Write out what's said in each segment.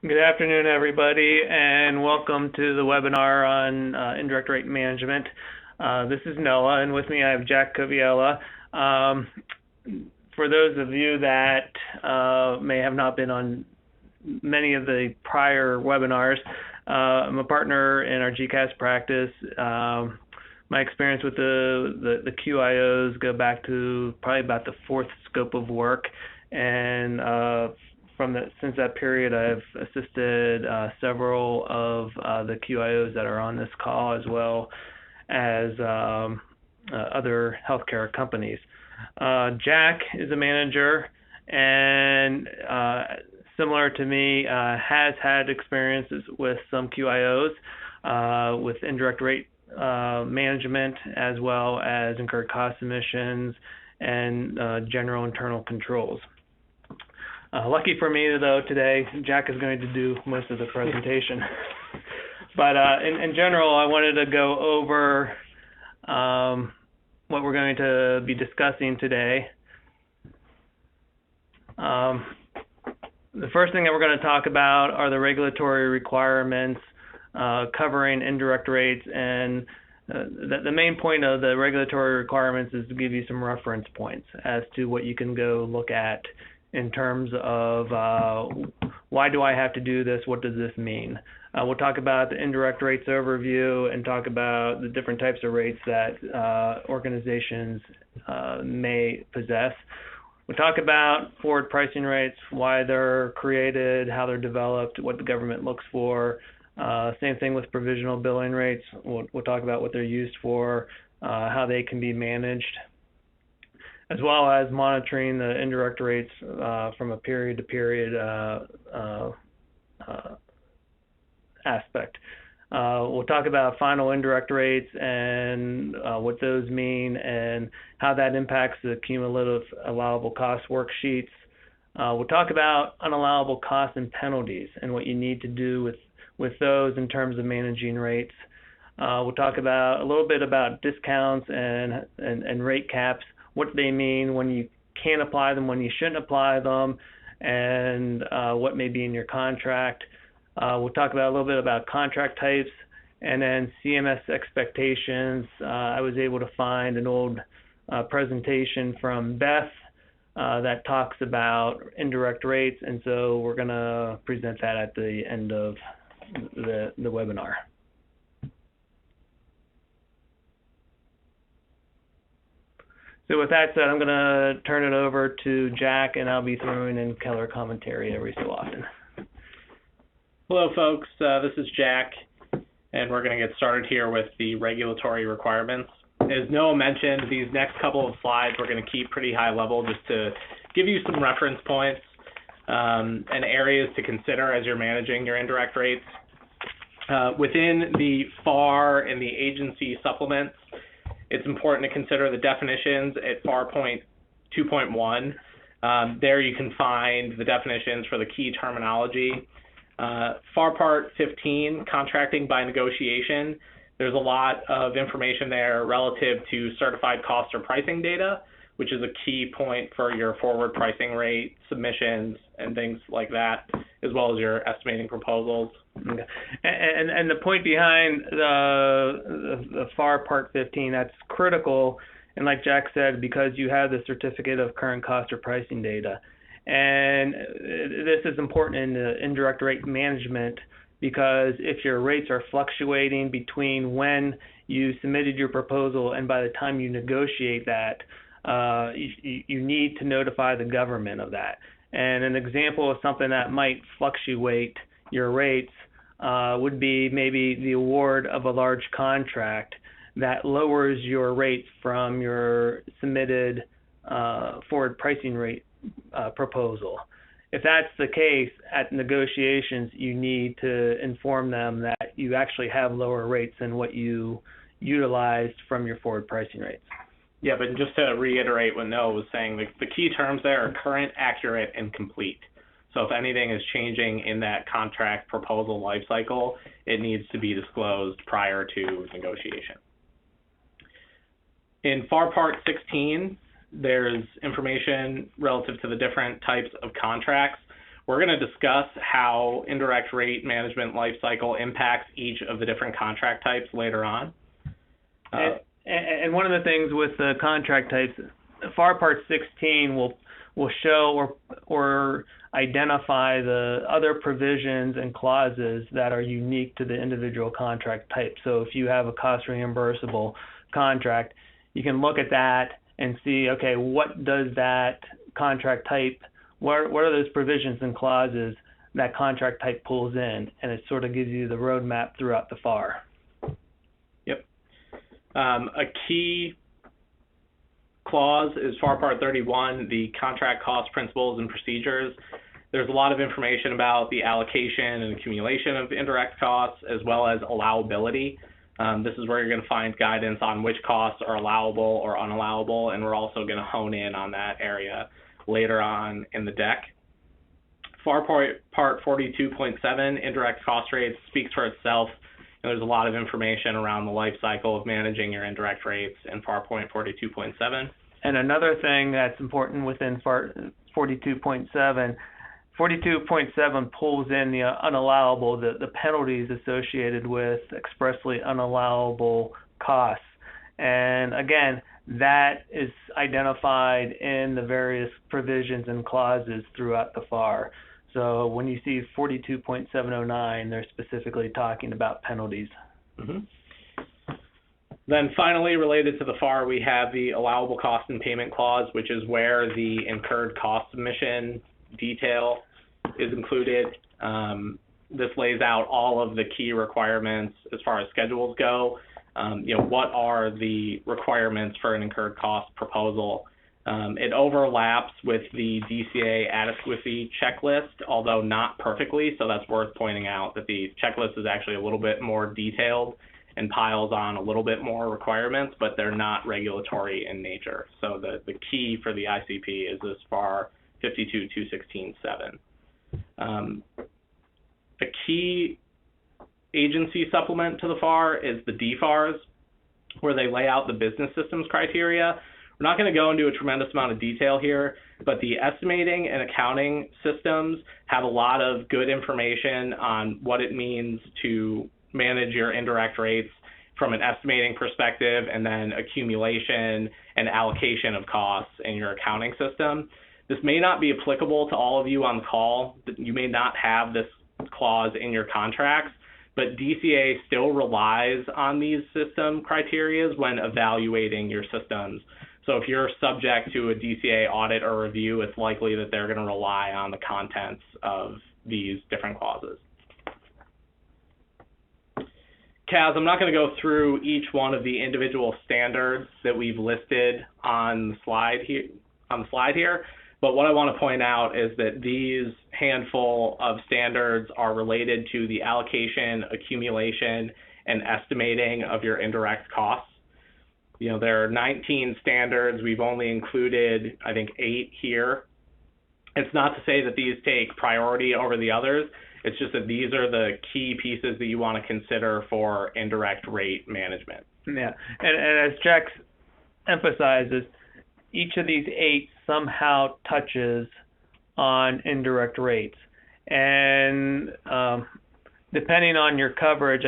Good afternoon, everybody, and welcome to the webinar on indirect rate management. This is Noah, and with me I have Jack Coviello. For those of you that may have not been on many of the prior webinars, I'm a partner in our GCAS practice. My experience with the QIOs go back to probably about the fourth scope of work, and since that period, I've assisted several of the QIOs that are on this call, as well as other healthcare companies. Jack is a manager, and similar to me, has had experiences with some QIOs with indirect rate management, as well as incurred cost submissions and general internal controls. Lucky for me, though, today, Jack is going to do most of the presentation. But in general, I wanted to go over what we're going to be discussing today. The first thing that we're going to talk about are the regulatory requirements covering indirect rates, and the main point of the regulatory requirements is to give you some reference points as to what you can go look at in terms of why do I have to do this, what does this mean. We'll talk about the indirect rates overview and talk about the different types of rates that organizations may possess. We'll talk about forward pricing rates, why they're created, how they're developed, what the government looks for. Same thing with provisional billing rates. We'll talk about what they're used for, how they can be managed, as well as monitoring the indirect rates from a period-to-period aspect. We'll talk about final indirect rates and what those mean and how that impacts the cumulative allowable cost worksheets. We'll talk about unallowable costs and penalties and what you need to do with those in terms of managing rates. We'll talk about a little bit about discounts and rate caps, what they mean, when you can apply them, when you shouldn't apply them, and what may be in your contract. We'll talk about a little bit about contract types, and then CMS expectations. I was able to find an old presentation from Beth that talks about indirect rates, and so we're going to present that at the end of the webinar. So with that said, I'm going to turn it over to Jack, and I'll be throwing in color commentary every so often. Hello, folks. This is Jack, and we're going to get started here with the regulatory requirements. As Noah mentioned, these next couple of slides we're going to keep pretty high level just to give you some reference points and areas to consider as you're managing your indirect rates. Within the FAR and the agency supplements, it's important to consider the definitions at FAR point 2.1. There you can find the definitions for the key terminology. FAR Part 15, contracting by negotiation, there's a lot of information there relative to certified cost or pricing data, which is a key point for your forward pricing rate submissions and things like that, as well as your estimating proposals. Okay. And the point behind the FAR Part 15, that's critical, and like Jack said, because you have the certificate of current cost or pricing data. And this is important in the indirect rate management, because if your rates are fluctuating between when you submitted your proposal and by the time you negotiate that, you need to notify the government of that. And an example of something that might fluctuate your rates would be maybe the award of a large contract that lowers your rates from your submitted forward pricing rate proposal. If that's the case, at negotiations, you need to inform them that you actually have lower rates than what you utilized from your forward pricing rates. Yeah, but just to reiterate what Noah was saying, the key terms there are current, accurate, and complete. So if anything is changing in that contract proposal lifecycle, it needs to be disclosed prior to negotiation. In FAR Part 16, there's information relative to the different types of contracts. We're going to discuss how indirect rate management lifecycle impacts each of the different contract types later on. And one of the things with the contract types, FAR Part 16 will show or identify the other provisions and clauses that are unique to the individual contract type. So if you have a cost reimbursable contract, you can look at that and see, okay, what does that contract type, what are those provisions and clauses that contract type pulls in, and it sort of gives you the roadmap throughout the FAR. Yep. A key clause is FAR Part 31, the contract cost principles and procedures. There's a lot of information about the allocation and accumulation of indirect costs, as well as allowability. This is where you're going to find guidance on which costs are allowable or unallowable, and we're also going to hone in on that area later on in the deck. FAR Part 42.7, indirect cost rates, speaks for itself. And there's a lot of information around the life cycle of managing your indirect rates in FAR Point 42.7. And another thing that's important within FAR 42.7, 42.7 pulls in the unallowable, the penalties associated with expressly unallowable costs. And again, that is identified in the various provisions and clauses throughout the FAR. So when you see 42.709, they're specifically talking about penalties. Mm-hmm. Then finally, related to the FAR, we have the allowable cost and payment clause, which is where the incurred cost submission detail is included. This lays out all of the key requirements as far as schedules go. What are the requirements for an incurred cost proposal? It overlaps with the DCA adequacy checklist, although not perfectly, so that's worth pointing out that the checklist is actually a little bit more detailed and piles on a little bit more requirements, but they're not regulatory in nature. So the key for the ICP is this FAR 52.216.7. A key agency supplement to the FAR is the DFARS, where they lay out the business systems criteria. We're not going to go into a tremendous amount of detail here, but the estimating and accounting systems have a lot of good information on what it means to manage your indirect rates from an estimating perspective, and then accumulation and allocation of costs in your accounting system. This may not be applicable to all of you on the call. You may not have this clause in your contracts, but DCA still relies on these system criteria when evaluating your systems. So if you're subject to a DCA audit or review, it's likely that they're going to rely on the contents of these different clauses. Kaz, I'm not going to go through each one of the individual standards that we've listed on the slide here, but what I want to point out is that these handful of standards are related to the allocation, accumulation, and estimating of your indirect costs. There are 19 standards. We've only included, I think, 8 here. It's not to say that these take priority over the others. It's just that these are the key pieces that you want to consider for indirect rate management. Yeah, and as Jack emphasizes, each of these 8 somehow touches on indirect rates. And depending on your coverage,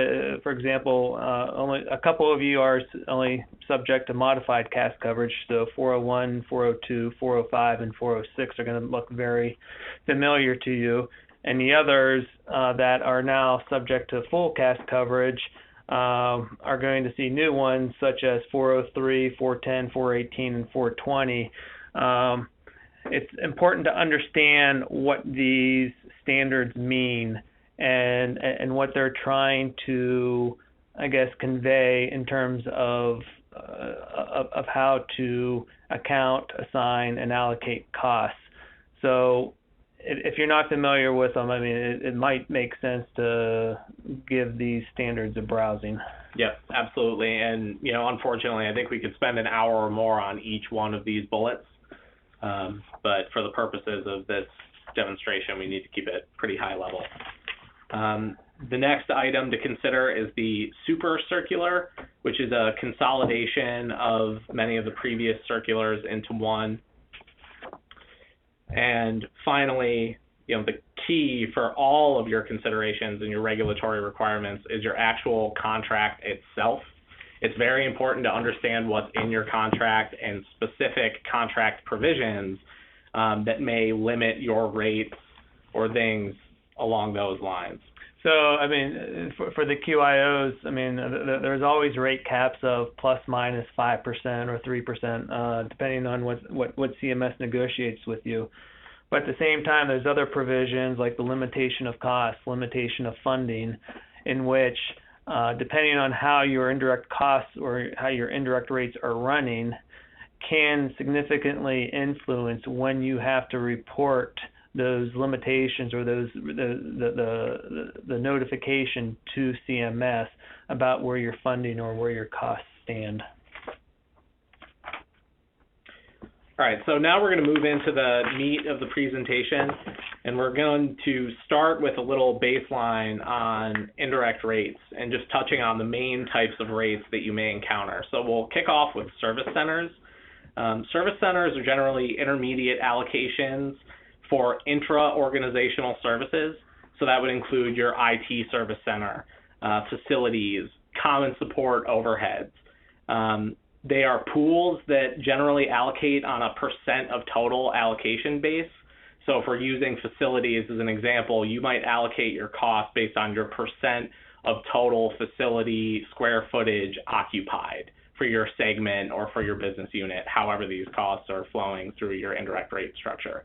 for example, only a couple of you are only subject to modified CAS coverage, so 401, 402, 405, and 406 are going to look very familiar to you. And the others that are now subject to full CAS coverage are going to see new ones such as 403, 410, 418, and 420. It's important to understand what these standards mean and what they're trying to, I guess, convey in terms of how to account, assign, and allocate costs. So if you're not familiar with them, I mean, it might make sense to give these standards a browsing. Yep, absolutely. And, unfortunately, I think we could spend an hour or more on each one of these bullets. But for the purposes of this demonstration, we need to keep it pretty high level. The next item to consider is the super circular, which is a consolidation of many of the previous circulars into one. And finally, the key for all of your considerations and your regulatory requirements is your actual contract itself. It's very important to understand what's in your contract and specific contract provisions that may limit your rates or things along those lines. So, I mean, for the QIOs, I mean, there's always rate caps of plus minus 5% or 3%, depending on what CMS negotiates with you. But at the same time, there's other provisions like the limitation of costs, limitation of funding, in which, depending on how your indirect costs or how your indirect rates are running, can significantly influence when you have to report those limitations or the notification to CMS about where your funding or where your costs stand. All right, so now we're going to move into the meat of the presentation, and we're going to start with a little baseline on indirect rates and just touching on the main types of rates that you may encounter. So we'll kick off with service centers. Service centers are generally intermediate allocations for intra-organizational services. So that would include your IT service center, facilities, common support overheads. They are pools that generally allocate on a percent of total allocation base. So if we're using facilities as an example, you might allocate your cost based on your percent of total facility square footage occupied for your segment or for your business unit, however these costs are flowing through your indirect rate structure.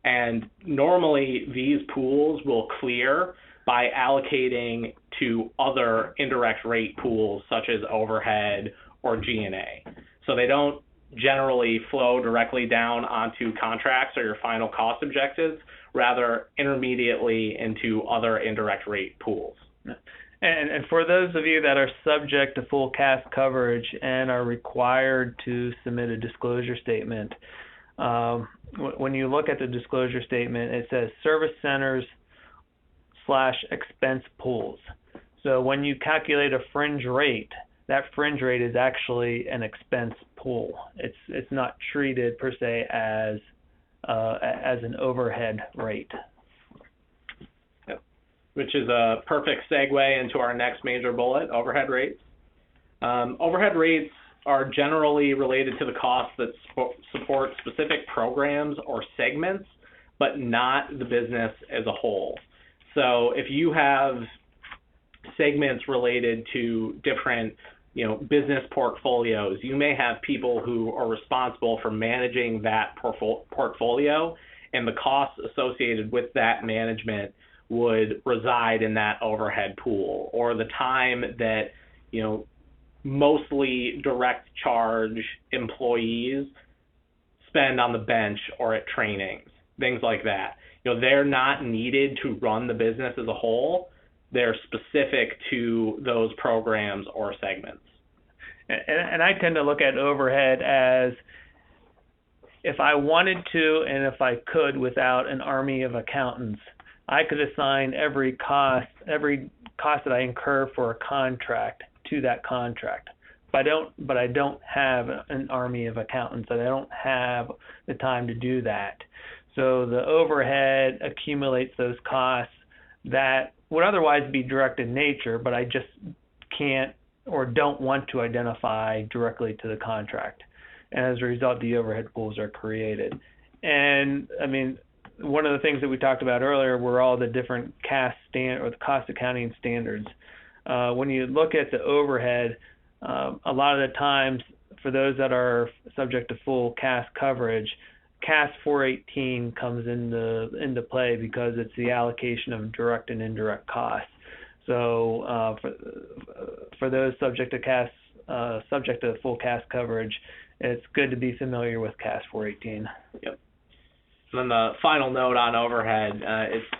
And normally these pools will clear by allocating to other indirect rate pools such as overhead or G&A. So they don't generally flow directly down onto contracts or your final cost objectives, rather intermediately into other indirect rate pools. And for those of you that are subject to full CAS coverage and are required to submit a disclosure statement, when you look at the disclosure statement, it says service centers / expense pools. So when you calculate a fringe rate, that fringe rate is actually an expense pool. It's not treated per se as an overhead rate. Yep. Which is a perfect segue into our next major bullet, overhead rates. Overhead rates are generally related to the costs that support specific programs or segments, but not the business as a whole. So if you have segments related to different, business portfolios, you may have people who are responsible for managing that portfolio, and the costs associated with that management would reside in that overhead pool, or the time that, mostly direct charge employees spend on the bench or at trainings, things like that. They're not needed to run the business as a whole. They're specific to those programs or segments. And I tend to look at overhead as, if I wanted to and if I could without an army of accountants, I could assign every cost that I incur for a contract to that contract. But I don't have an army of accountants, and I don't have the time to do that. So the overhead accumulates those costs that would otherwise be direct in nature, but I just can't or don't want to identify directly to the contract. And as a result, the overhead pools are created. And I mean, one of the things that we talked about earlier were all the different the cost accounting standards. When you look at the overhead, a lot of the times, for those that are subject to full CAS coverage, CAS 418 comes into play because it's the allocation of direct and indirect costs. So for those subject to full CAS coverage, it's good to be familiar with CAS 418. Yep. And then the final note on overhead,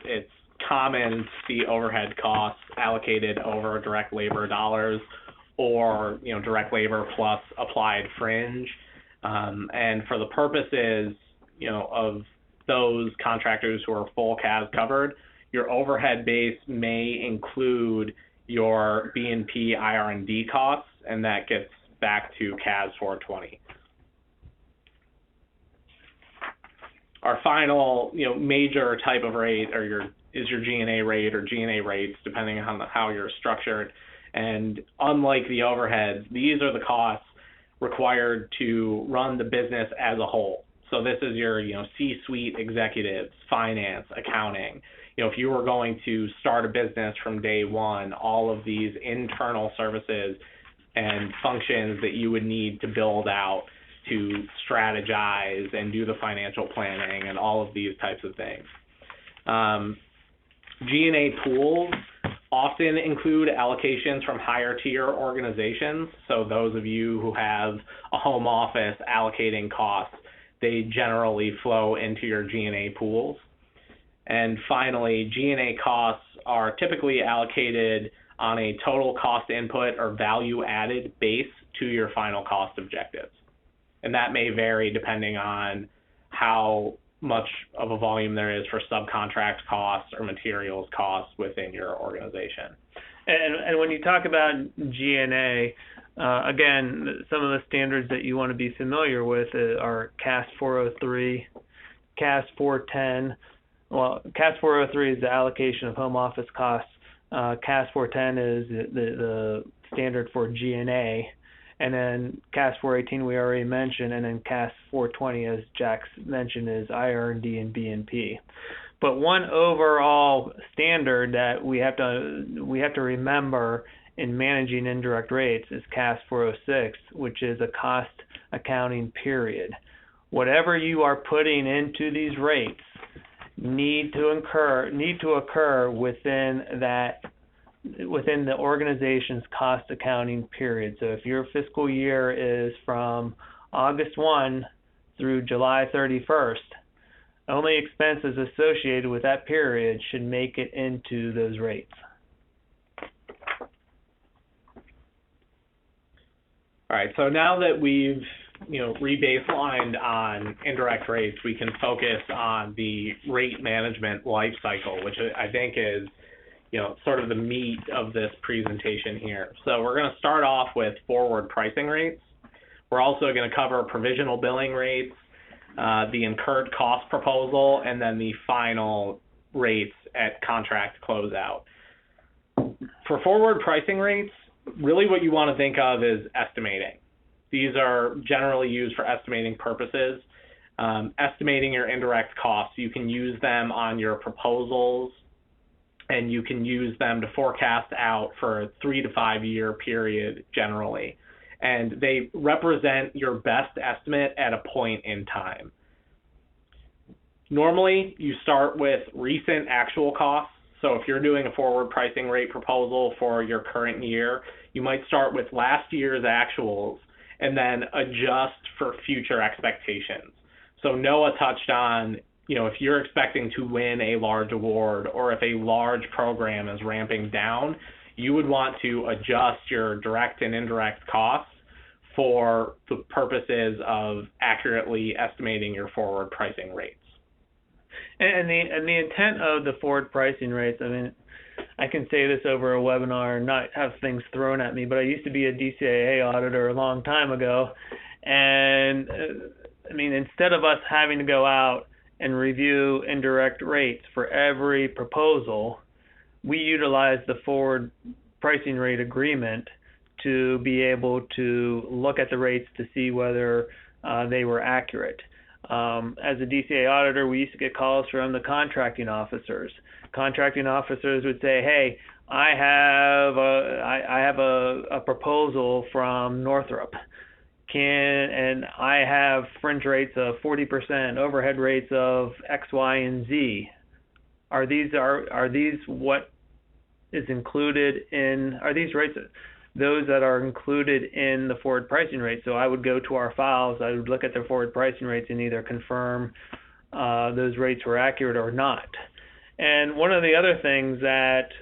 it's common to see overhead costs allocated over direct labor dollars, or direct labor plus applied fringe, and for the purposes of those contractors who are full CAS covered, your overhead base may include your B&P IR&D costs, and that gets back to CAS 420. Our final, major type of rate is your G&A rate or G&A rates, depending on how you're structured. And unlike the overheads, these are the costs required to run the business as a whole. So this is your, C-suite executives, finance, accounting. If you were going to start a business from day one, all of these internal services and functions that you would need to build out to strategize and do the financial planning and all of these types of things. G&A pools often include allocations from higher tier organizations. So those of you who have a home office allocating costs, they generally flow into your G&A pools. And finally, G&A costs are typically allocated on a total cost input or value added base to your final cost objectives. And that may vary depending on how much of a volume there is for subcontract costs or materials costs within your organization. And when you talk about G&A, again, some of the standards that you want to be familiar with are CAS 403, CAS 410. Well, CAS 403 is the allocation of home office costs. CAS 410 is the standard for G&A. And then CAS 418 we already mentioned, and then CAS 420, as Jack's mentioned, is IR&D and B&P. But one overall standard that we have to remember in managing indirect rates is CAS 406, which is a cost accounting period. Whatever you are putting into these rates need to occur within the organization's cost accounting period. So if your fiscal year is from August 1 through July 31st, only expenses associated with that period should make it into those rates. All right, so now that we've re-baselined on indirect rates, we can focus on the rate management life cycle, which I think is sort of the meat of this presentation here. So we're going to start off with forward pricing rates. We're also going to cover provisional billing rates, the incurred cost proposal, and then the final rates at contract closeout. For forward pricing rates, really what you want to think of is estimating. These are generally used for estimating purposes. Estimating your indirect costs, you can use them on your proposals, and you can use them to forecast out for a 3 to 5 year period generally. And they represent your best estimate at a point in time. Normally, you start with recent actual costs. So if you're doing a forward pricing rate proposal for your current year, you might start with last year's actuals and then adjust for future expectations. So Noah touched on if you're expecting to win a large award or if a large program is ramping down, you would want to adjust your direct and indirect costs for the purposes of accurately estimating your forward pricing rates. And the intent of the forward pricing rates, I can say this over a webinar and not have things thrown at me, but I used to be a DCAA auditor a long time ago. And instead of us having to go out and review indirect rates for every proposal, we utilize the forward pricing rate agreement to be able to look at the rates to see whether they were accurate. As a DCA auditor, we used to get calls from the contracting officers. Contracting officers would say, "Hey, I have a proposal from Northrop. And I have fringe rates of 40%, overhead rates of X, Y, and Z. Are these what is included in? Are these rates those that are included in the forward pricing rate?" So I would go to our files. I would look at their forward pricing rates and either confirm those rates were accurate or not. And one of the other things that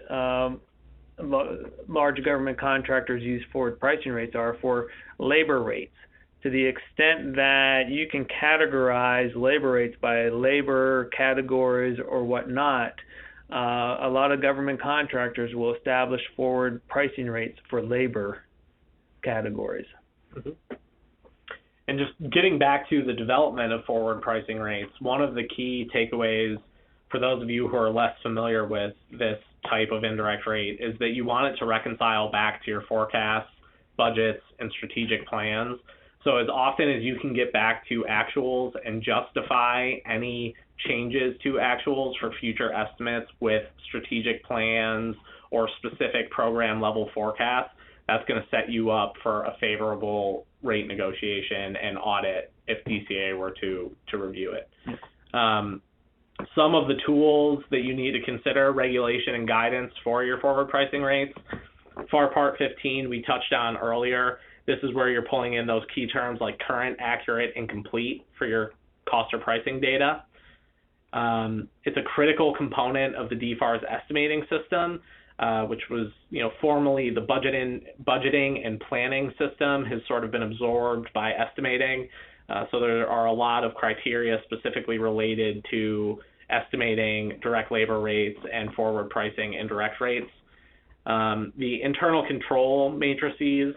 large government contractors use forward pricing rates are for labor rates. To the extent that you can categorize labor rates by labor categories or whatnot, a lot of government contractors will establish forward pricing rates for labor categories. Mm-hmm. And just getting back to the development of forward pricing rates, one of the key takeaways for those of you who are less familiar with this type of indirect rate is that you want it to reconcile back to your forecasts, budgets, and strategic plans. So as often as you can get back to actuals and justify any changes to actuals for future estimates with strategic plans or specific program level forecasts, that's going to set you up for a favorable rate negotiation and audit if DCA were to review it. Some of the tools that you need to consider, regulation and guidance for your forward pricing rates. FAR Part 15 we touched on earlier. This is where you're pulling in those key terms like current, accurate, and complete for your cost or pricing data. It's a critical component of the DFARS estimating system, which was, formerly the budgeting and planning system has sort of been absorbed by estimating. So there are a lot of criteria specifically related to estimating direct labor rates and forward pricing indirect rates. The internal control matrices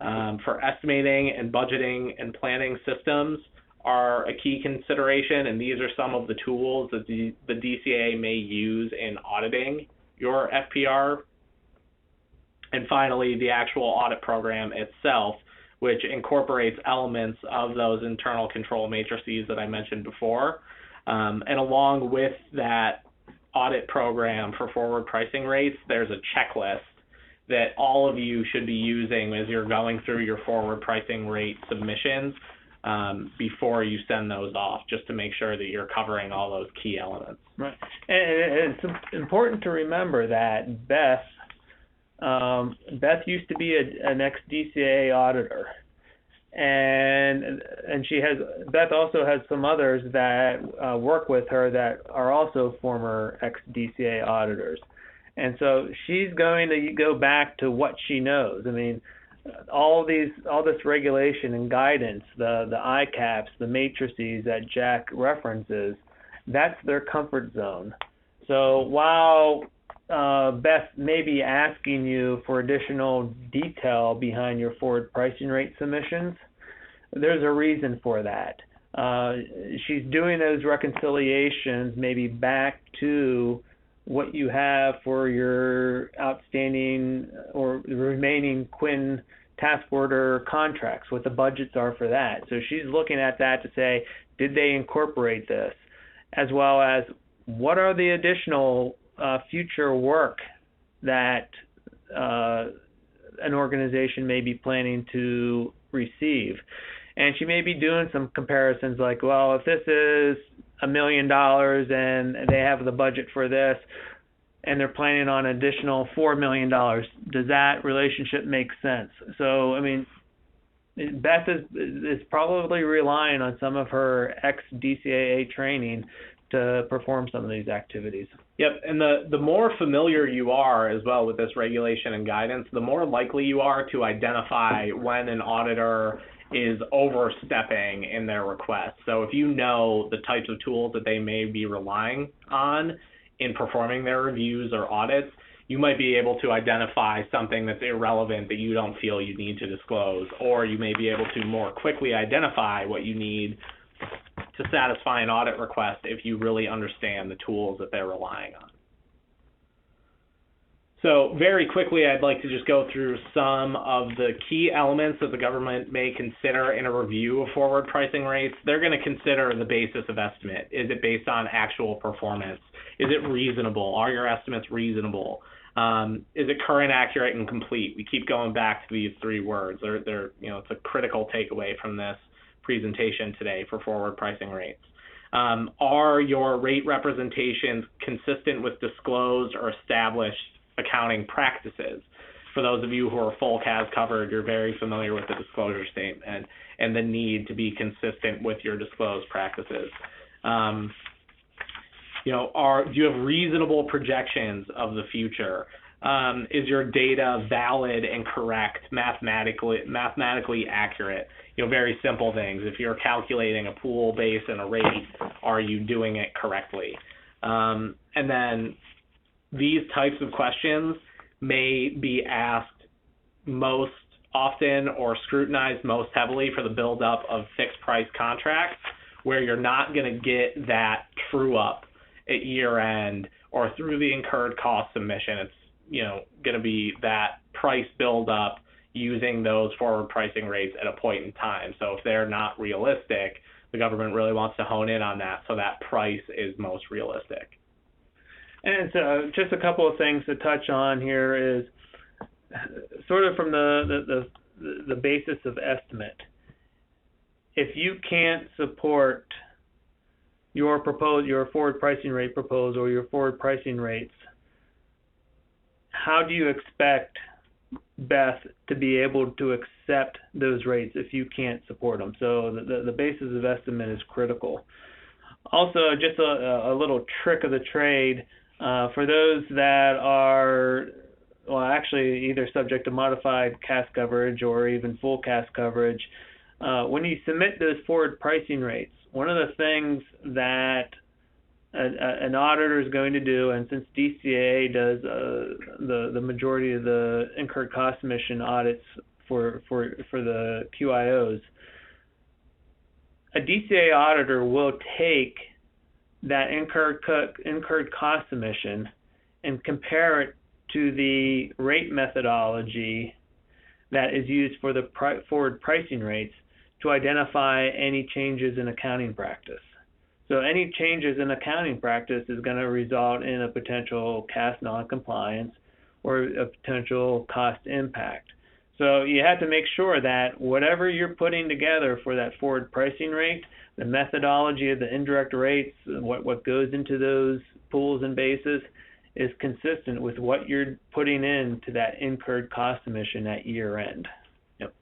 for estimating and budgeting and planning systems are a key consideration, and these are some of the tools that the DCA may use in auditing your FPR. And finally, the actual audit program itself, which incorporates elements of those internal control matrices that I mentioned before. And along with that audit program for forward pricing rates, there's a checklist that all of you should be using as you're going through your forward pricing rate submissions before you send those off, just to make sure that you're covering all those key elements. Right. And it's important to remember that Beth used to be an ex-DCA auditor. And Beth also has some others that work with her that are also former ex-DCA auditors. And so she's going to go back to what she knows. I mean, all this regulation and guidance, the ICAPs, the matrices that Jack references, that's their comfort zone. So while Beth may be asking you for additional detail behind your forward pricing rate submissions, there's a reason for that. She's doing those reconciliations maybe back to what you have for your outstanding or the remaining Quinn task order contracts, what the budgets are for that. So she's looking at that to say, did they incorporate this? As well as, what are the additional future work that an organization may be planning to receive? And she may be doing some comparisons like, well, if this is $1 million and they have the budget for this and they're planning on an additional $4 million, does that relationship make sense? So, I mean, Beth is probably relying on some of her ex-DCAA training to perform some of these activities. Yep, and the more familiar you are as well with this regulation and guidance, the more likely you are to identify when an auditor is overstepping in their request. So if you know the types of tools that they may be relying on in performing their reviews or audits, you might be able to identify something that's irrelevant that you don't feel you need to disclose, or you may be able to more quickly identify what you need to satisfy an audit request if you really understand the tools that they're relying on. So very quickly, I'd like to just go through some of the key elements that the government may consider in a review of forward pricing rates. They're going to consider the basis of estimate. Is it based on actual performance? Is it reasonable? Are your estimates reasonable? Is it current, accurate, and complete? We keep going back to these three words. They're it's a critical takeaway from this presentation today for forward pricing rates. Are your rate representations consistent with disclosed or established accounting practices? For those of you who are full CAS covered, you're very familiar with the disclosure statement and the need to be consistent with your disclosed practices. Do you have reasonable projections of the future? Is your data valid and correct, mathematically accurate? Very simple things. If you're calculating a pool base and a rate, are you doing it correctly? And then these types of questions may be asked most often or scrutinized most heavily for the buildup of fixed price contracts, where you're not going to get that true up at year end or through the incurred cost submission. It's going to be that price buildup using those forward pricing rates at a point in time. So if they're not realistic, the government really wants to hone in on that so that price is most realistic. And so just a couple of things to touch on here is sort of from the basis of estimate. If you can't support your forward pricing rate proposal or your forward pricing rates, how do you expect Beth to be able to accept those rates if you can't support them? So the basis of estimate is critical. Also, just a little trick of the trade for those that are, well, actually either subject to modified CAS coverage or even full CAS coverage. When you submit those forward pricing rates, one of the things that an auditor is going to do, and since DCAA does the majority of the incurred cost submission audits for the QIOs, a DCAA auditor will take that incurred cost submission and compare it to the rate methodology that is used for the forward pricing rates to identify any changes in accounting practice. So any changes in accounting practice is going to result in a potential CAS non-compliance or a potential cost impact. So you have to make sure that whatever you're putting together for that forward pricing rate, the methodology of the indirect rates, what goes into those pools and bases, is consistent with what you're putting into that incurred cost submission at year end. Yep.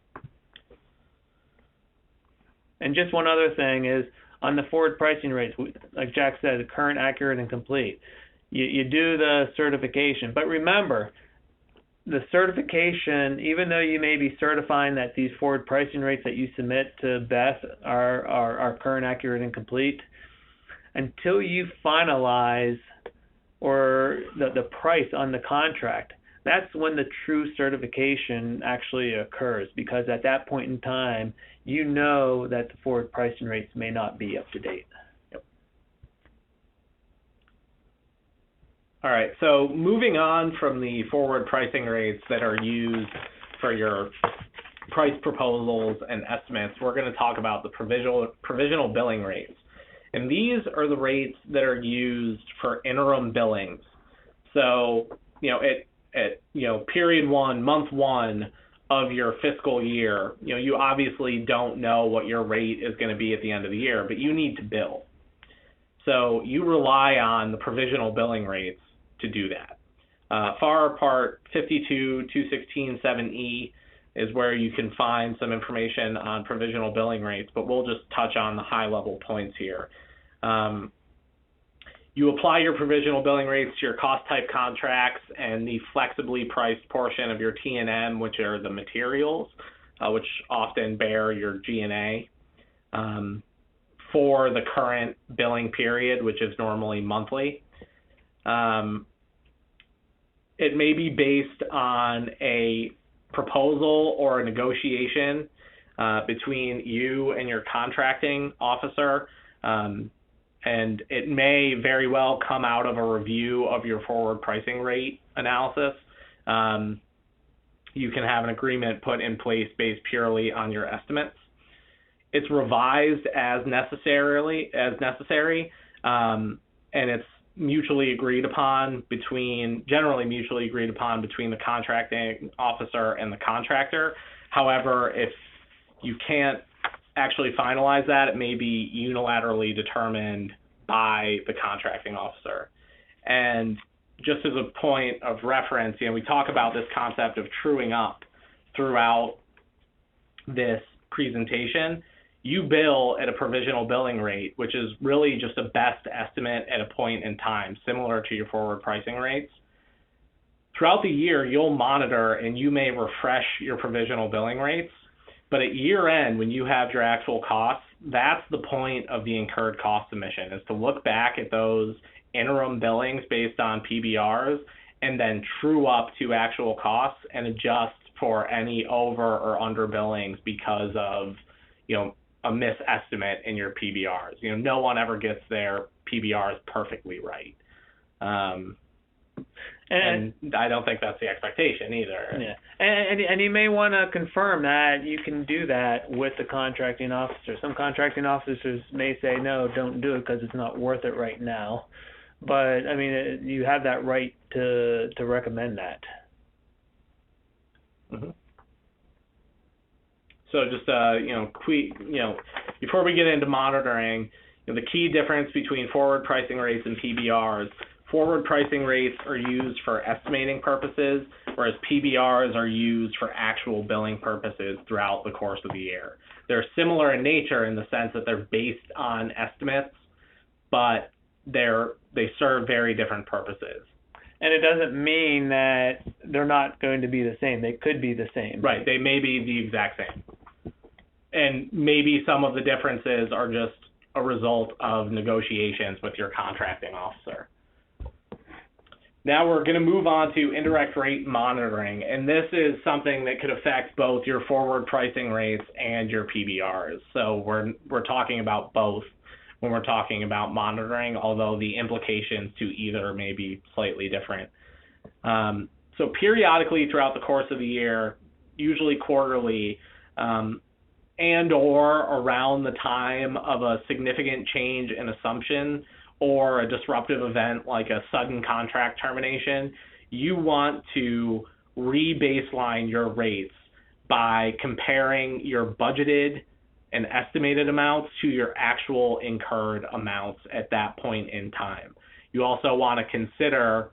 And just one other thing is, on the forward pricing rates, like Jack said, current, accurate, and complete. You do the certification. But remember, the certification, even though you may be certifying that these forward pricing rates that you submit to Beth are current, accurate, and complete, until you finalize or the price on the contract, that's when the true certification actually occurs, because at that point in time, you know that the forward pricing rates may not be up to date. Yep. All right, so moving on from the forward pricing rates that are used for your price proposals and estimates, we're going to talk about the provisional billing rates. And these are the rates that are used for interim billings. So, at period one, month one of your fiscal year, you obviously don't know what your rate is going to be at the end of the year, but you need to bill. So you rely on the provisional billing rates to do that. FAR Part 52, 216, 7E is where you can find some information on provisional billing rates, but we'll just touch on the high-level points here. You apply your provisional billing rates to your cost-type contracts and the flexibly priced portion of your T&M, which are the materials, which often bear your G&A, for the current billing period, which is normally monthly. It may be based on a proposal or a negotiation between you and your contracting officer, and it may very well come out of a review of your forward pricing rate analysis. You can have an agreement put in place based purely on your estimates. It's revised as necessary, and it's generally mutually agreed upon between the contracting officer and the contractor. However, if you can't actually finalize that, it may be unilaterally determined by the contracting officer. And just as a point of reference, we talk about this concept of truing up throughout this presentation. You bill at a provisional billing rate, which is really just a best estimate at a point in time, similar to your forward pricing rates. Throughout the year, you'll monitor and you may refresh your provisional billing rates, but at year end, when you have your actual costs, that's the point of the incurred cost submission, is to look back at those interim billings based on PBRs and then true up to actual costs and adjust for any over or under billings because of, a misestimate in your PBRs. No one ever gets their PBRs perfectly right. And I don't think that's the expectation either. Yeah, and you may want to confirm that you can do that with the contracting officer. Some contracting officers may say, no, don't do it because it's not worth it right now. But, I mean, you have that right to recommend that. Mm-hmm. So just, before we get into monitoring, the key difference between forward pricing rates and PBRs. Forward pricing rates are used for estimating purposes, whereas PBRs are used for actual billing purposes throughout the course of the year. They're similar in nature in the sense that they're based on estimates, but they serve very different purposes. And it doesn't mean that they're not going to be the same. They could be the same. Right. They may be the exact same. And maybe some of the differences are just a result of negotiations with your contracting officer. Now we're going to move on to indirect rate monitoring, and this is something that could affect both your forward pricing rates and your PBRs. So we're talking about both when we're talking about monitoring, although the implications to either may be slightly different. So periodically throughout the course of the year, usually quarterly, and or around the time of a significant change in assumption or a disruptive event like a sudden contract termination, you want to re-baseline your rates by comparing your budgeted and estimated amounts to your actual incurred amounts at that point in time. You also want to consider,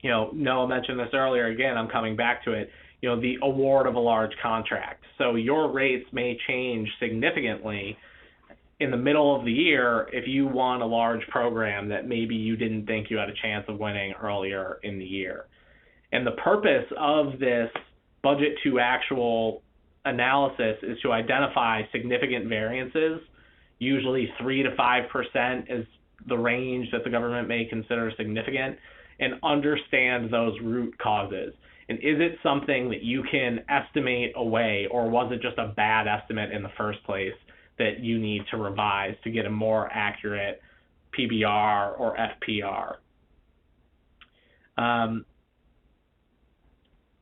Noah mentioned this earlier, again, I'm coming back to it, the award of a large contract. So your rates may change significantly in the middle of the year if you won a large program that maybe you didn't think you had a chance of winning earlier in the year. And the purpose of this budget to actual analysis is to identify significant variances. Usually 3 to 5% is the range that the government may consider significant, and understand those root causes. And is it something that you can estimate away, or was it just a bad estimate in the first place that you need to revise to get a more accurate PBR or FPR?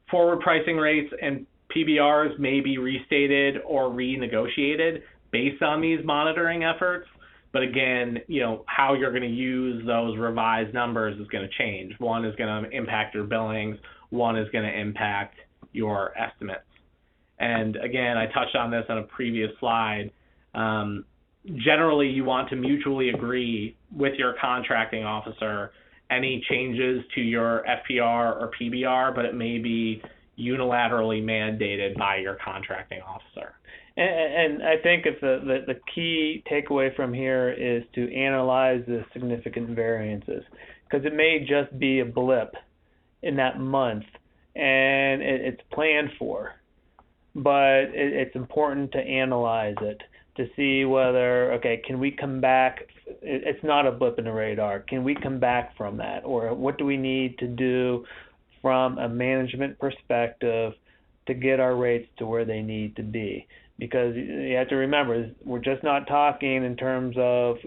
Forward pricing rates and PBRs may be restated or renegotiated based on these monitoring efforts. But again, how you're going to use those revised numbers is going to change. One is going to impact your billings. One is going to impact your estimates. And again, I touched on this on a previous slide. Generally, you want to mutually agree with your contracting officer any changes to your FPR or PBR, but it may be unilaterally mandated by your contracting officer. And I think if the key takeaway from here is to analyze the significant variances, because it may just be a blip in that month, and it's planned for, but it's important to analyze it to see whether, okay, can we come back? It's not a blip in the radar. Can we come back from that? Or what do we need to do from a management perspective to get our rates to where they need to be? Because you have to remember, we're just not talking in terms of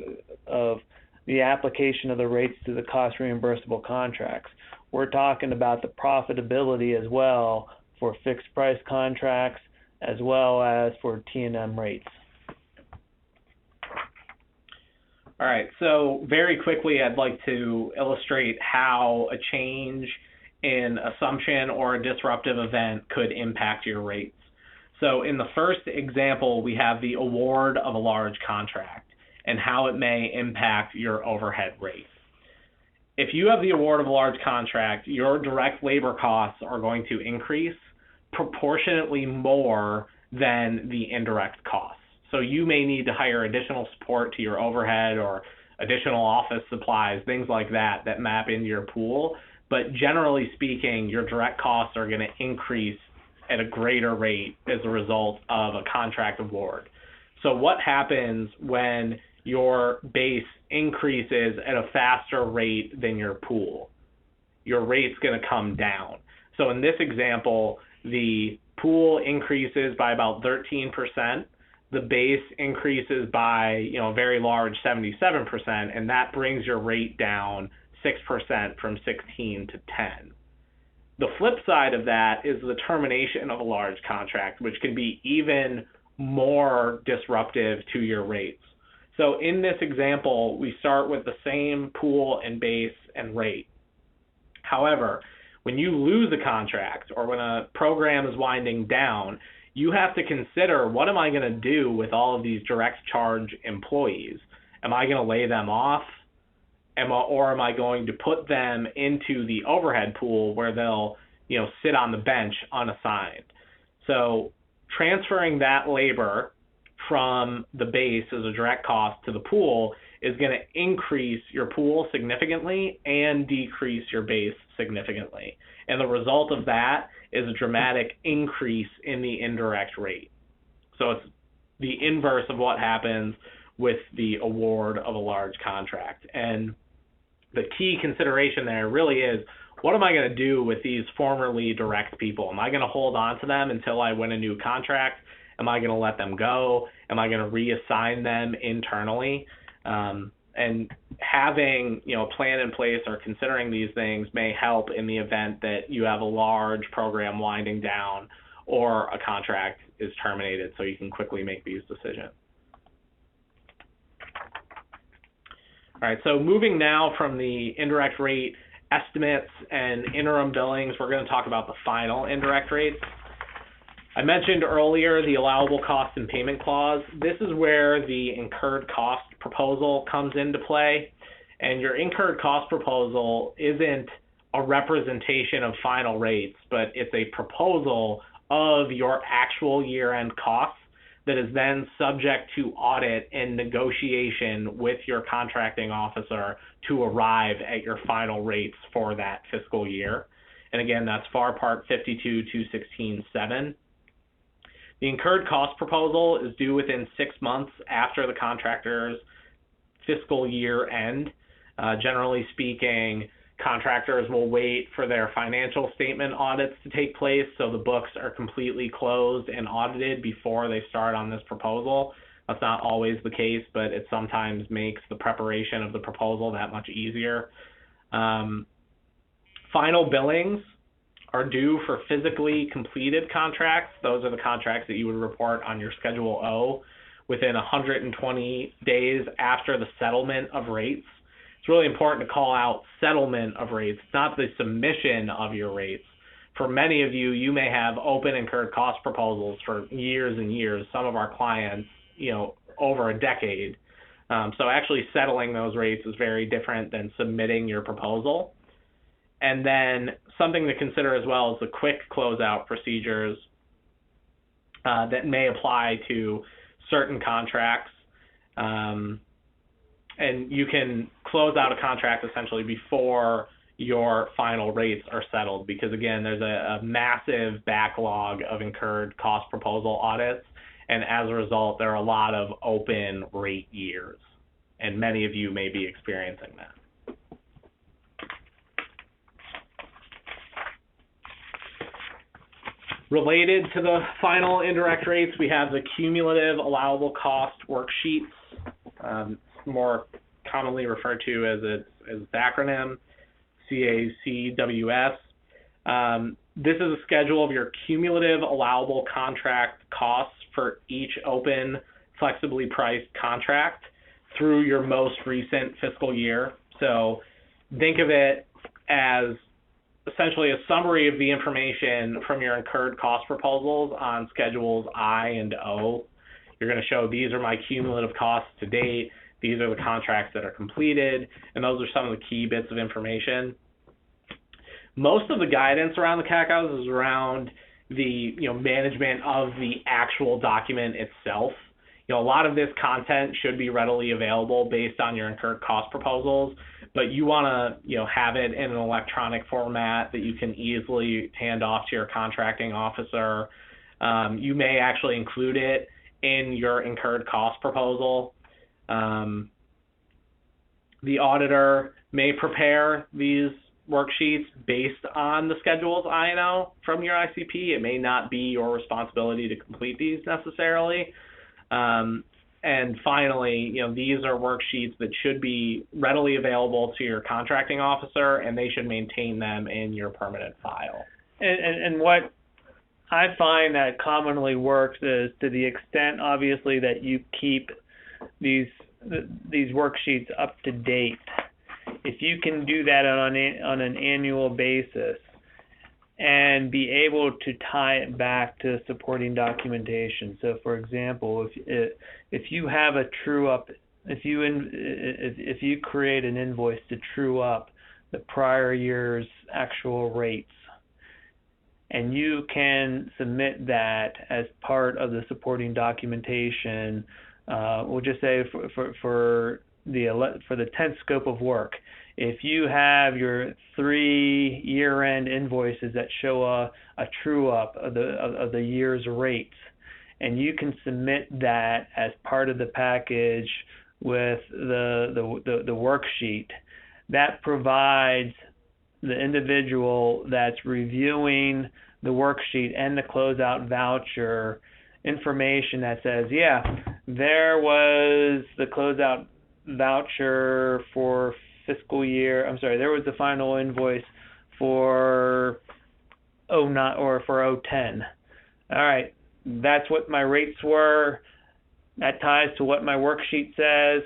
the application of the rates to the cost reimbursable contracts. We're talking about the profitability as well for fixed price contracts as well as for T&M rates. All right, so very quickly, I'd like to illustrate how a change in assumption or a disruptive event could impact your rates. So in the first example, we have the award of a large contract and how it may impact your overhead rate. If you have the award of a large contract, your direct labor costs are going to increase proportionately more than the indirect costs. So you may need to hire additional support to your overhead or additional office supplies, things like that map into your pool. But generally speaking, your direct costs are going to increase at a greater rate as a result of a contract award. So what happens when your base increases at a faster rate than your pool? Your rate's going to come down. So in this example, the pool increases by about 13%, the base increases by, a very large 77%, and that brings your rate down 6% from 16 to 10. The flip side of that is the termination of a large contract, which can be even more disruptive to your rates. So in this example, we start with the same pool and base and rate. However, when you lose a contract or when a program is winding down, you have to consider, what am I going to do with all of these direct charge employees? Am I going to lay them off? Or am I going to put them into the overhead pool where they'll, sit on the bench unassigned? So transferring that labor from the base as a direct cost to the pool is going to increase your pool significantly and decrease your base significantly. And the result of that is a dramatic increase in the indirect rate. So it's the inverse of what happens with the award of a large contract. And the key consideration there really is, what am I going to do with these formerly direct people? Am I going to hold on to them until I win a new contract? Am I going to let them go? Am I going to reassign them internally? And having, a plan in place or considering these things may help in the event that you have a large program winding down or a contract is terminated, so you can quickly make these decisions. All right, so moving now from the indirect rate estimates and interim billings, we're going to talk about the final indirect rates. I mentioned earlier the allowable cost and payment clause. This is where the incurred cost proposal comes into play. And your incurred cost proposal isn't a representation of final rates, but it's a proposal of your actual year-end costs that is then subject to audit and negotiation with your contracting officer to arrive at your final rates for that fiscal year. And again, that's FAR Part 52-216-7. The incurred cost proposal is due within 6 months after the contractor's fiscal year end. Generally speaking, contractors will wait for their financial statement audits to take place, so the books are completely closed and audited before they start on this proposal. That's not always the case, but it sometimes makes the preparation of the proposal that much easier. Final billings are due for physically completed contracts. Those are the contracts that you would report on your Schedule O within 120 days after the settlement of rates. It's really important to call out settlement of rates, not the submission of your rates. For many of you, you may have open incurred cost proposals for years and years. Some of our clients, over a decade. So actually settling those rates is very different than submitting your proposal. And then something to consider as well is the quick closeout procedures that may apply to certain contracts. And you can close out a contract essentially before your final rates are settled because, again, there's a massive backlog of incurred cost proposal audits. And as a result, there are a lot of open rate years. And many of you may be experiencing that. Related to the final indirect rates, we have the cumulative allowable cost worksheets, more commonly referred to as its acronym, CACWS. This is a schedule of your cumulative allowable contract costs for each open, flexibly priced contract through your most recent fiscal year. So think of it as essentially a summary of the information from your incurred cost proposals on schedules I and O. You're going to show these are my cumulative costs to date. These are the contracts that are completed, and those are some of the key bits of information. Most of the guidance around the CACOs is around the management of the actual document itself. A lot of this content should be readily available based on your incurred cost proposals, but you want to have it in an electronic format that you can easily hand off to your contracting officer. You may actually include it in your incurred cost proposal. The auditor may prepare these worksheets based on the schedule's INO from your ICP. It may not be your responsibility to complete these necessarily. And finally, these are worksheets that should be readily available to your contracting officer, and they should maintain them in your permanent file. And what I find that commonly works is, to the extent, obviously, that you keep these worksheets up to date. If you can do that on an annual basis and be able to tie it back to supporting documentation. So, for example, if you have a true up, if you create an invoice to true up the prior year's actual rates, and you can submit that as part of the supporting documentation, we'll just say for the 10th scope of work, if you have your 3 year-end invoices that show a true up of the year's rates, and you can submit that as part of the package with the worksheet, that provides the individual that's reviewing the worksheet and the closeout voucher information that says, yeah, there was the closeout voucher for there was the final invoice for 09 or for 010. All right, that's what my rates were. That ties to what my worksheet says.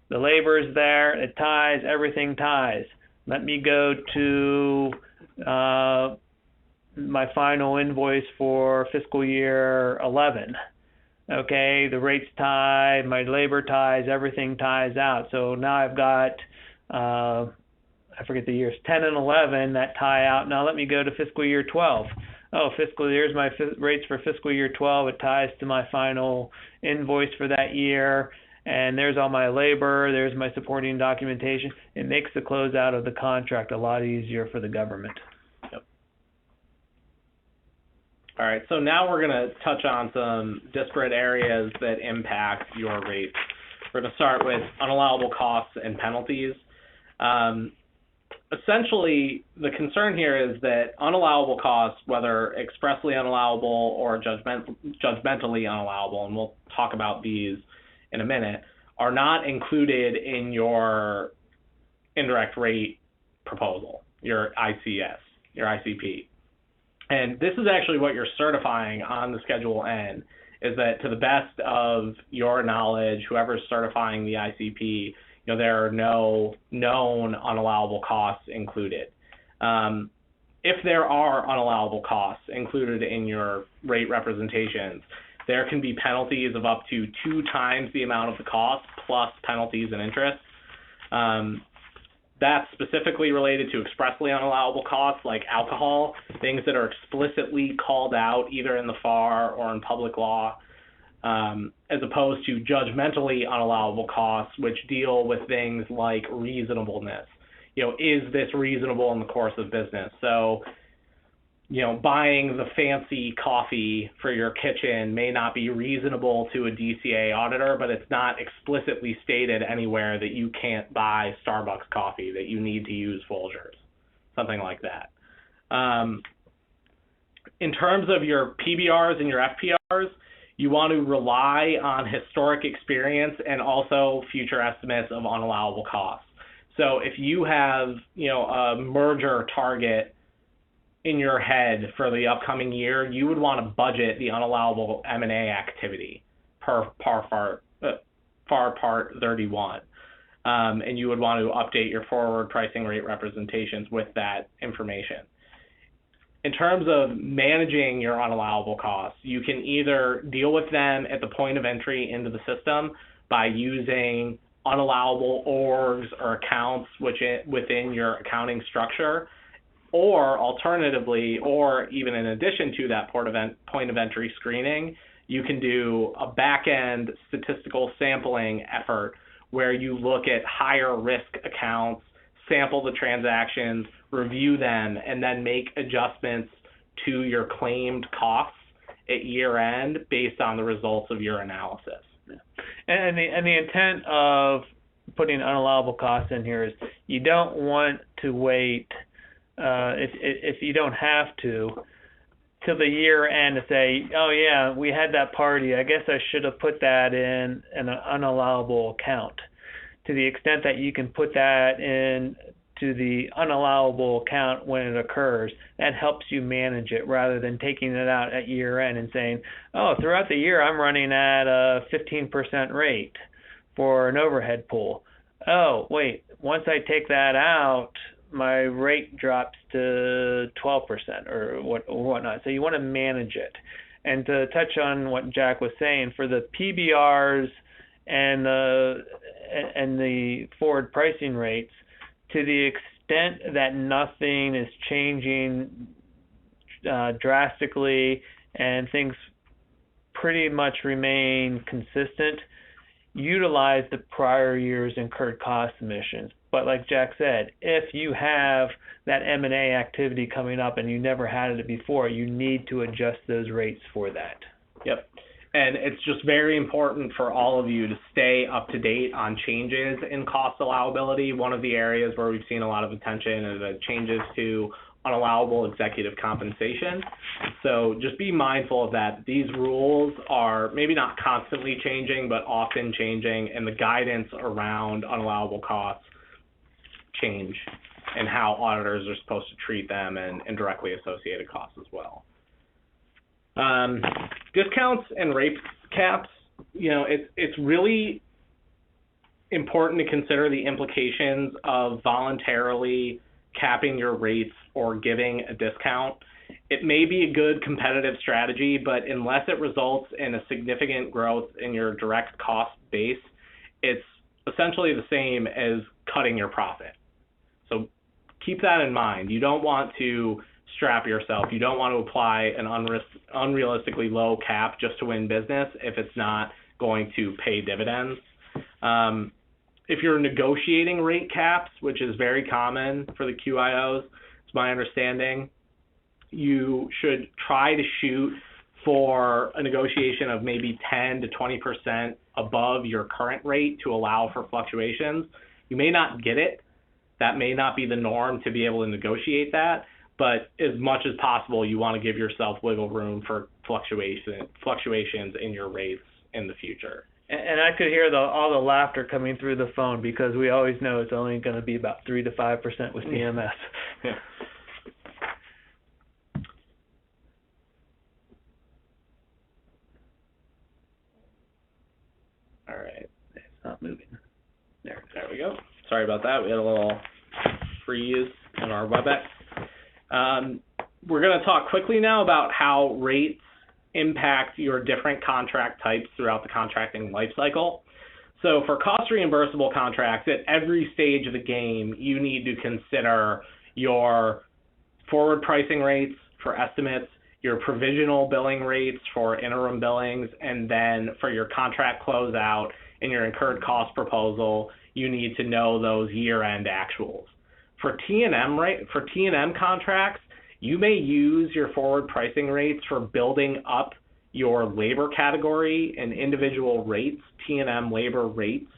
The labor's there. It ties. Everything ties. Let me go to my final invoice for fiscal year 11. Okay, the rates tie, my labor ties, everything ties out. So now I've got, I forget the years, 10 and 11 that tie out. Now let me go to fiscal year 12. Oh, here's my rates for fiscal year 12. It ties to my final invoice for that year. And there's all my labor, there's my supporting documentation. It makes the closeout of the contract a lot easier for the government. Yep. All right, so now we're going to touch on some disparate areas that impact your rates. We're going to start with unallowable costs and penalties. Essentially, the concern here is that unallowable costs, whether expressly unallowable or judgmentally unallowable, and we'll talk about these in a minute, are not included in your indirect rate proposal, your ICS, your ICP. And this is actually what you're certifying on the Schedule N, is that to the best of your knowledge, whoever's certifying the ICP, there are no known unallowable costs included. If there are unallowable costs included in your rate representations, there can be penalties of up to 2 times the amount of the cost plus penalties and interest. That's specifically related to expressly unallowable costs like alcohol, things that are explicitly called out either in the FAR or in public law, as opposed to judgmentally unallowable costs, which deal with things like reasonableness. Is this reasonable in the course of business? So, buying the fancy coffee for your kitchen may not be reasonable to a DCA auditor, but it's not explicitly stated anywhere that you can't buy Starbucks coffee, that you need to use Folgers, something like that. In terms of your PBRs and your FPRs, you want to rely on historic experience and also future estimates of unallowable costs. So if you have, a merger target in your head for the upcoming year, you would want to budget the unallowable M&A activity per FAR Part 31. And you would want to update your forward pricing rate representations with that information. In terms of managing your unallowable costs, you can either deal with them at the point of entry into the system by using unallowable orgs or accounts within your accounting structure, or alternatively, or even in addition to that point of entry screening, you can do a back-end statistical sampling effort where you look at higher risk accounts, sample the transactions, review them, and then make adjustments to your claimed costs at year end based on the results of your analysis. And the intent of putting unallowable costs in here is you don't want to wait if you don't have to, till the year end to say, oh yeah, we had that party. I guess I should have put that in an unallowable account. To the extent that you can put that in to the unallowable account when it occurs, that helps you manage it rather than taking it out at year end and saying, oh, throughout the year I'm running at a 15% rate for an overhead pool. Oh, wait, once I take that out, my rate drops to 12% or whatnot. So you want to manage it. And to touch on what Jack was saying, for the PBRs and the forward pricing rates, to the extent that nothing is changing drastically and things pretty much remain consistent, utilize the prior year's incurred cost submissions. But like Jack said, if you have that M&A activity coming up and you never had it before, you need to adjust those rates for that. Yep. And it's just very important for all of you to stay up to date on changes in cost allowability. One of the areas where we've seen a lot of attention is the changes to unallowable executive compensation. So just be mindful of that. These rules are maybe not constantly changing, but often changing, and the guidance around unallowable costs change and how auditors are supposed to treat them and directly associated costs as well. Discounts and rate caps, it's really important to consider the implications of voluntarily capping your rates or giving a discount. It may be a good competitive strategy, but unless it results in a significant growth in your direct cost base, it's essentially the same as cutting your profit. So keep that in mind. You don't want to strap yourself. You don't want to apply an unrealistically low cap just to win business if it's not going to pay dividends. If you're negotiating rate caps, which is very common for the QIOs, it's my understanding, you should try to shoot for a negotiation of maybe 10 to 20% above your current rate to allow for fluctuations. You may not get it. That may not be the norm to be able to negotiate that, but as much as possible, you want to give yourself wiggle room for fluctuations in your rates in the future. And I could hear all the laughter coming through the phone because we always know it's only going to be about 3 to 5% with CMS. Yeah. All right. It's not moving. There we go. Sorry about that. We had a little freeze in our WebEx. We're going to talk quickly now about how rates impact your different contract types throughout the contracting lifecycle. So for cost reimbursable contracts, at every stage of the game, you need to consider your forward pricing rates for estimates, your provisional billing rates for interim billings, and then for your contract closeout and your incurred cost proposal, you need to know those year-end actuals. For T&M contracts, you may use your forward pricing rates for building up your labor category and individual rates, T&M labor rates,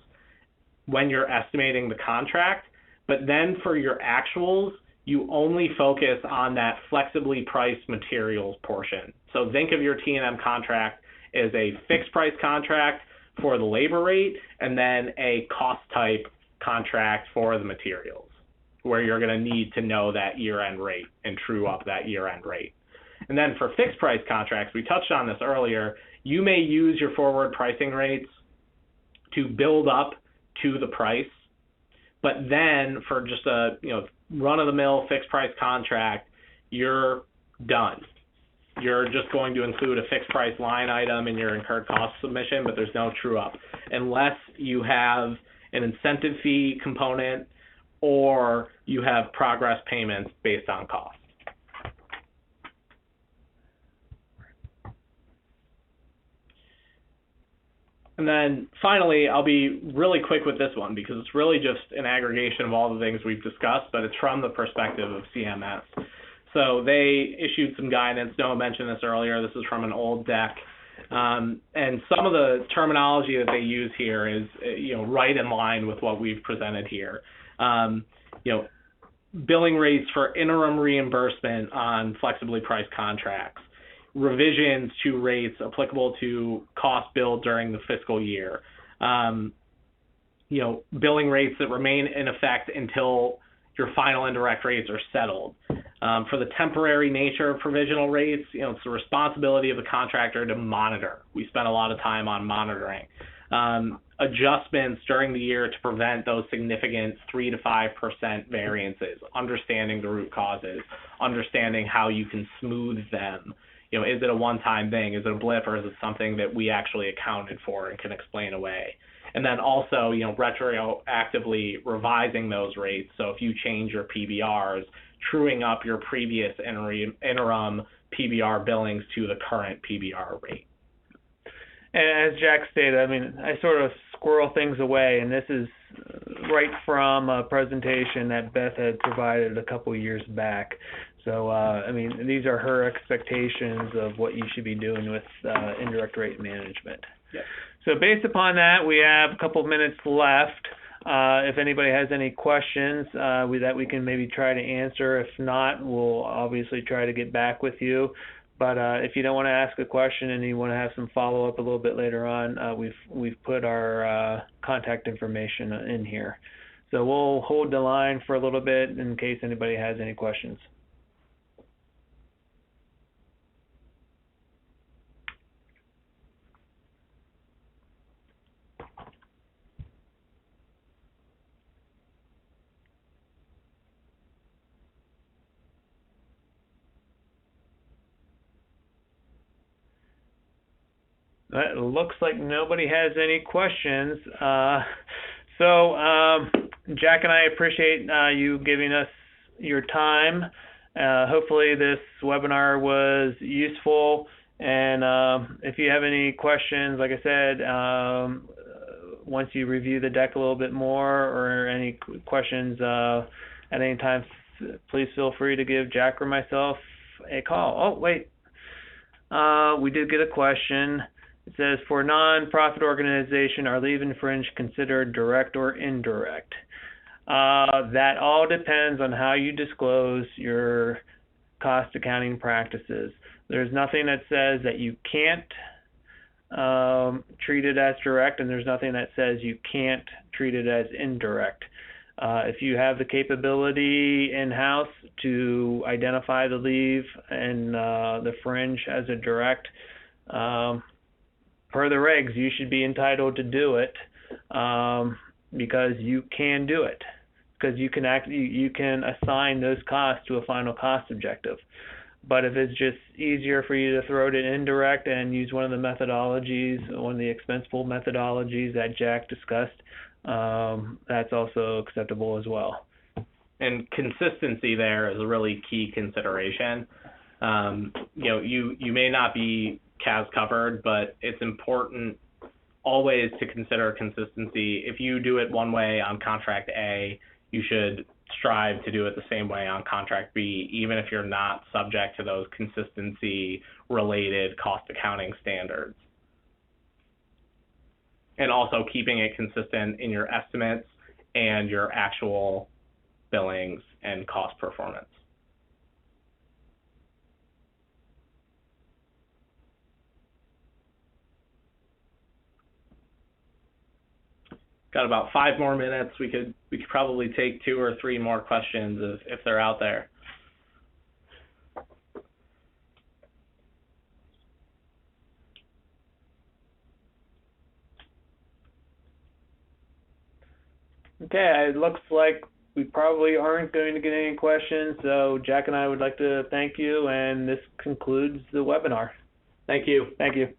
when you're estimating the contract. But then for your actuals, you only focus on that flexibly priced materials portion. So think of your T&M contract as a fixed price contract for the labor rate and then a cost type contract for the materials, where you're going to need to know that year-end rate and true up that year-end rate. And then for fixed price contracts, we touched on this earlier, you may use your forward pricing rates to build up to the price, but then for just a run-of-the-mill fixed price contract, you're done. You're just going to include a fixed price line item in your incurred cost submission, but there's no true up unless you have an incentive fee component or you have progress payments based on cost. And then finally, I'll be really quick with this one because it's really just an aggregation of all the things we've discussed, but it's from the perspective of CMS. So they issued some guidance. Noah mentioned this earlier. This is from an old deck. And some of the terminology that they use here is, right in line with what we've presented here. billing rates for interim reimbursement on flexibly priced contracts, revisions to rates applicable to cost billed during the fiscal year, billing rates that remain in effect until your final indirect rates are settled. For the temporary nature of provisional rates, it's the responsibility of the contractor to monitor. We spend a lot of time on monitoring. Adjustments during the year to prevent those significant 3 to 5% variances, understanding the root causes, understanding how you can smooth them. Is it a one-time thing? Is it a blip, or is it something that we actually accounted for and can explain away? And then also, retroactively revising those rates. So if you change your PBRs, truing up your previous interim PBR billings to the current PBR rate. And as Jack stated, I sort of squirrel things away, and this is right from a presentation that Beth had provided a couple years back. So, these are her expectations of what you should be doing with indirect rate management. Yes. So based upon that, we have a couple minutes left. If anybody has any questions that we can maybe try to answer. If not, we'll obviously try to get back with you. But if you don't want to ask a question and you want to have some follow-up a little bit later on, we've put our contact information in here. So we'll hold the line for a little bit in case anybody has any questions. It looks like nobody has any questions. So Jack and I appreciate you giving us your time. Hopefully this webinar was useful. And if you have any questions, like I said, once you review the deck a little bit more or any questions at any time, please feel free to give Jack or myself a call. Oh, wait. We did get a question. It says, for non-profit organization, are leave and fringe considered direct or indirect? That all depends on how you disclose your cost accounting practices. There's nothing that says that you can't treat it as direct, and there's nothing that says you can't treat it as indirect. If you have the capability in-house to identify the leave and the fringe as a direct, per the regs, you should be entitled to do it because you can do it. Because you can assign those costs to a final cost objective. But if it's just easier for you to throw it in indirect and use one of the methodologies, one of the expense pool methodologies that Jack discussed, that's also acceptable as well. And consistency there is a really key consideration. You may not be CAS covered, but it's important always to consider consistency. If you do it one way on contract A, you should strive to do it the same way on contract B, even if you're not subject to those consistency-related cost accounting standards. And also keeping it consistent in your estimates and your actual billings and cost performance. Got about 5 more minutes. We could probably take 2 or 3 more questions if they're out there. Okay, it looks like we probably aren't going to get any questions, so Jack and I would like to thank you, and this concludes the webinar. Thank you. Thank you.